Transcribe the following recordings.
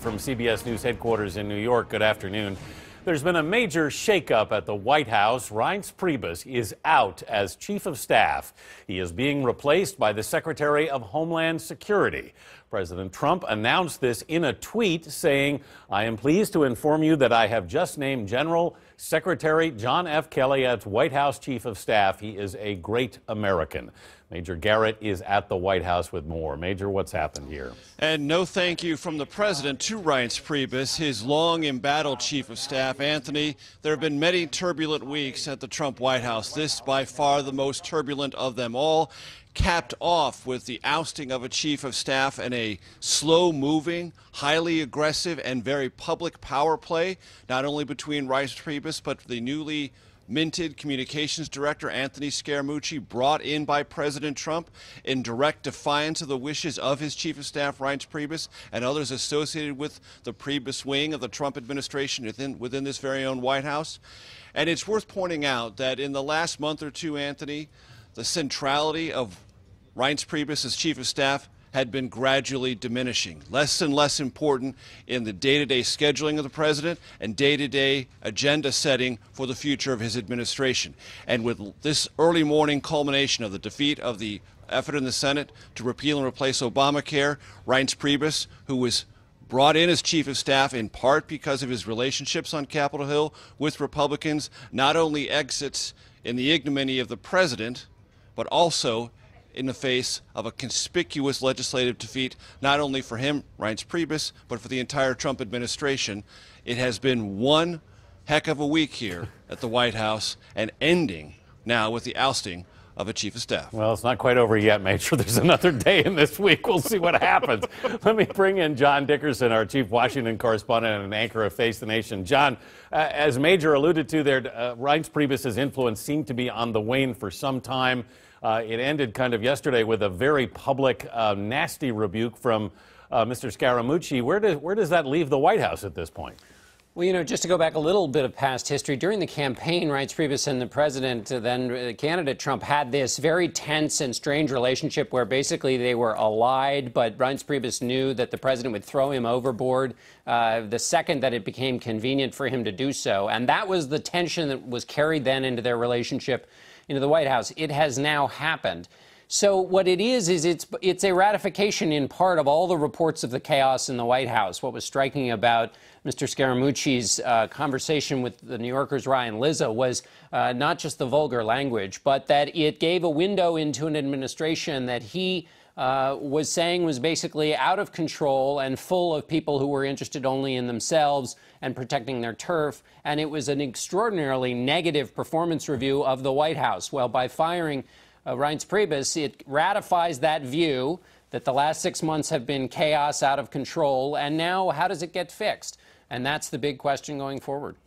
From CBS News headquarters in New York, good afternoon. There's been a major shakeup at the White House. Reince Priebus is out as chief of staff. He is being replaced by the Secretary of Homeland Security. President Trump announced this in a tweet saying, "I am pleased to inform you that I have just named General Secretary John F. Kelly as White House Chief of Staff. He is a great American." Major Garrett is at the White House with more. Major, what's happened here? And no thank you from the president to Reince Priebus, his long embattled chief of staff. Anthony, there have been many turbulent weeks at the Trump White House. This by far the most turbulent of them all, capped off with the ousting of a chief of staff and a slow-moving, highly aggressive, and very public power play, not only between Reince Priebus but the newly minted communications director Anthony Scaramucci, brought in by President Trump in direct defiance of the wishes of his chief of staff, Reince Priebus, and others associated with the Priebus wing of the Trump administration within this very own White House. And it's worth pointing out that in the last month or two, Anthony, the centrality of Reince Priebus as chief of staff had been gradually diminishing, less and less important in the day-to-day scheduling of the president and day-to-day agenda setting for the future of his administration. And with this early morning culmination of the defeat of the effort in the Senate to repeal and replace Obamacare, Reince Priebus, who was brought in as chief of staff in part because of his relationships on Capitol Hill with Republicans, not only exits in the ignominy of the president, but also in the face of a conspicuous legislative defeat, not only for him, Reince Priebus, but for the entire Trump administration. It has been one heck of a week here at the White House, and ending now with the ousting of a chief of staff. Well, it's not quite over yet, Major. There's another day in this week. We'll see what happens. Let me bring in John Dickerson, our chief Washington correspondent and anchor of Face the Nation. John, as Major alluded to there, Reince Priebus's influence seemed to be on the wane for some time. It ended kind of yesterday with a very public, nasty rebuke from Mr. Scaramucci. Where does that leave the White House at this point? Well, you know, just to go back a little bit of past history, during the campaign, Reince Priebus and the president, then candidate Trump, had this very tense and strange relationship where basically they were allied, but Reince Priebus knew that the president would throw him overboard the second that it became convenient for him to do so. And that was the tension that was carried then into their relationship into the White House. It has now happened. So what it is it's a ratification in part of all the reports of the chaos in the White House. What was striking about Mr. Scaramucci's conversation with the New Yorker's Ryan Lizzo was not just the vulgar language, but that it gave a window into an administration that he was saying was basically out of control and full of people who were interested only in themselves and protecting their turf. And it was an extraordinarily negative performance review of the White House. Well, by firing Reince Priebus, it ratifies that view that the last 6 months have been chaos, out of control. And now, how does it get fixed? And that's the big question going forward.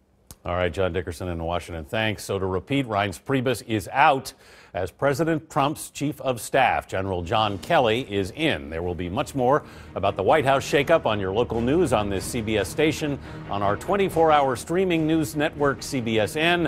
All right, John Dickerson in Washington, thanks. So to repeat, Reince Priebus is out as President Trump's chief of staff. General John Kelly is in. There will be much more about the White House shakeup on your local news on this CBS station, on our 24-hour streaming news network, CBSN,